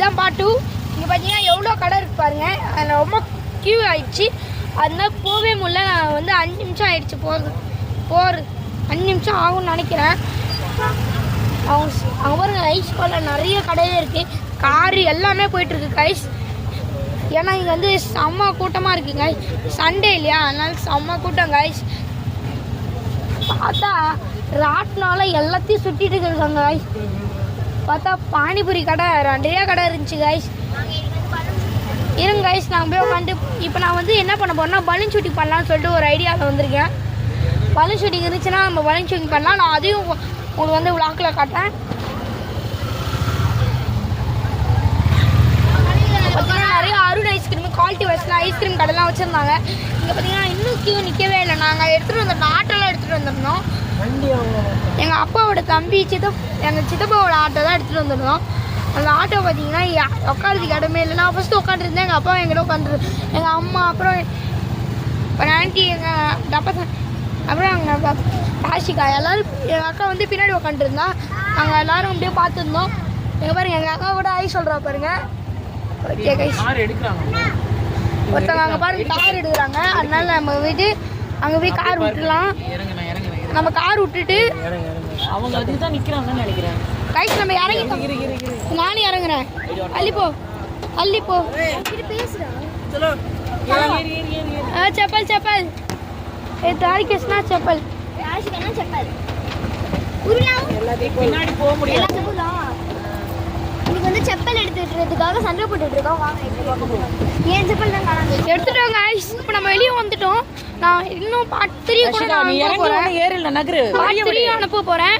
இதுதான் பார்ட் 2. இங்கே பார்த்தீங்கன்னா எவ்வளோ கடை இருக்கு பாருங்க. அதில் ரொம்ப கியூ ஆயிடுச்சு, அதனால போகவே முடியல. நான் வந்து 5 நிமிஷம் ஆயிடுச்சு போகிறது 5 நிமிஷம் ஆகும்னு நினைக்கிறேன். அவங்க பாருங்க ஐஸ் பாலில் நிறைய கடையில் இருக்குது, காரு எல்லாமே போயிட்டுருக்கு கைஸ். ஏன்னா இங்கே வந்து செம்ம கூட்டமாக இருக்குது கைஸ், சண்டே இல்லையா, அதனால செம்ம கூட்டம் கைஸ். பார்த்தா ராட்னால எல்லாத்தையும் சுற்றிட்டு இருக்காங்க கைஸ். பார்த்தா பானிபூரி கடை நிறைய கடை இருந்துச்சு கைஸ். இருங்க கைஸ், நாங்கள் போய் உட்காந்து இப்போ நான் வந்து என்ன பண்ண போறேன்னா பலூன் ஷூட்டிங் பண்ணலான்னு சொல்லிட்டு ஒரு ஐடியாவில் வந்திருக்கேன். பலூன் ஷூட்டிங் இருந்துச்சுன்னா நம்ம பலூன் ஷூட்டிங் பண்ணலாம். நான் அதையும் உங்களுக்கு வந்து விளாக்கில் காட்டேன். பார்த்தீங்கன்னா நிறைய அருண் ஐஸ்கிரீம் குவாலிட்டி வைஸில் ஐஸ்கிரீம் கடைலாம் வச்சுருந்தாங்க. இங்கே பார்த்தீங்கன்னா இன்னும் கியூ நிற்கவே இல்லை. நாங்கள் எடுத்துகிட்டு வந்தோம், ஆட்டோலாம் எடுத்துகிட்டு வந்திருந்தோம். எங்கள் அப்பாவோட தம்பி எங்கள் சித்தப்பாவோட ஆட்டோ தான் எடுத்துகிட்டு வந்துருந்தோம். அந்த ஆட்டோ பார்த்தீங்கன்னா உட்காரதுக்கு இடமே இல்லை. நான் ஃபஸ்ட்டு உட்காந்துருந்தேன், எங்கள் அப்பா எங்கிட்ட உட்காந்துரு, எங்கள் அம்மா, அப்புறம் ஆண்டி, எங்கள் டப்பா, அப்புறம் எங்கள் ராஷிகா எல்லோரும், எங்கள் அக்கா வந்து பின்னாடி உட்காந்துருந்தா. நாங்கள் எல்லோரும் அப்படியே பார்த்துருந்தோம். எங்கள் பாருங்க எங்கள் அக்கா கூட ஆய் சொல்கிறா பாருங்க. ஓகே கைஸ், ஒருத்தவங்க அங்கே பாருங்க கார் எடுக்கிறாங்க. அதனால நம்ம போயிட்டு அங்கே போய் கார் விட்டுலாம். நம்ம கார் விட்டுட்டு அவங்க அதுதான் நிற்கிறாங்கன்னு நினைக்கிறேன் கைஸ். நம்ம இறங்கிட்டோம், நானும் இறங்குறேன். அள்ளிப்போ चप्पल चप्पल ए तारी किसना चप्पल राशि करना चप्पल பின்னாடி போக முடியாது. இன்னைக்கு வந்து செப்பல் எடுத்துட்டுறதுக்காக சண்டை போட்டுட்டு இருக்கோம். வாங்க ஏன் செப்பல் தான் காணாது எடுத்துட்டோம் गाइस. இப்போ நம்ம வெளிய வந்துட்டோம். நான் இன்னும் பார்ட் 3 கூட நான் அனுப்ப போறேன். ஏறல நகரு பார்ட் 3 அனுப்ப போறேன்.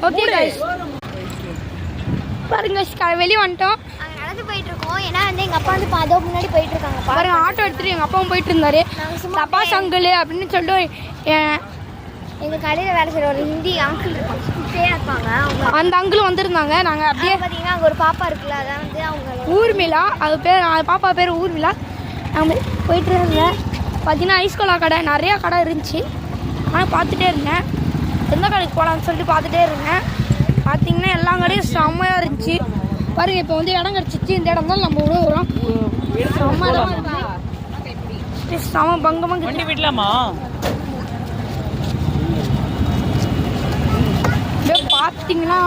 ஓகே गाइस, பாருங்க வெளிய வந்துட்டோம். அங்க நடந்து போயிட்டு இருக்கோம். ஏன்னா வந்து எங்க அப்பா வந்து பாதோ முன்னாடி போயிட்டு இருக்காங்க. பாருங்க ஆட்டோ எடுத்துட்டு எங்க அப்பாவும் போயிட்டு இருந்தாரு. தப்பா சங்கல் அப்படின்னு சொல்லிட்டு எங்க கடையில வேலை செய்யற ஒரு ஹிந்தி அங்கிள் இருப்பாங்க. அந்த அங்கிள் வந்திருந்தாங்க. நாங்க அப்படியே பாத்தீங்கன்னா அங்க ஒரு பாப்பா இருக்குல்ல, அதான் வந்து அவங்க ஊர்மிளா, அது பேர், பாப்பா பேர் ஊர்மிளா. நாங்கள் போயிட்டு இருந்தேன். பார்த்தீங்கன்னா ஐஸ்கோலா கடை நிறையா கடை இருந்துச்சு. ஆனால் பார்த்துட்டே இருந்தேன், எந்த கடைக்கு போகலான்னு சொல்லிட்டு பார்த்துட்டே இருந்தேன். பார்த்தீங்கன்னா எல்லா கடையும் செம்மையாக இருந்துச்சு. பாருங்க இப்போ வந்து இடம் கிடச்சிச்சு. இந்த இடம் தான் நம்ம விடுவோம். செம்ம இடம் இருந்துச்சு, செம பங்கமாக வண்டி விடலாமா? பார்த்தீங்கன்னா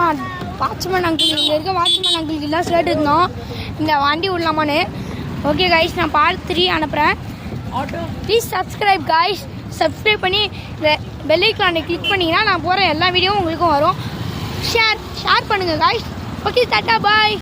வாட்ச்மேன் அங்கிள், இங்கே இருக்க வாட்ச்மேன் அங்கிள் எல்லாம் சேர்த்து இருந்தோம் இந்த வண்டி விடலாமான்னு. ஓகே கைஸ், நான் பார்ட் 3 அனுப்புகிறேன். Please subscribe guys. சப்ஸ்கிரைப் பண்ணி இந்த பெல் ஐகானை கிளிக் பண்ணிங்கன்னா நான் போகிற எல்லா வீடியோவும் உங்களுக்கும் வரும். ஷேர் பண்ணுங்கள் கைஸ். ஓகே, டாட்டா பாய்.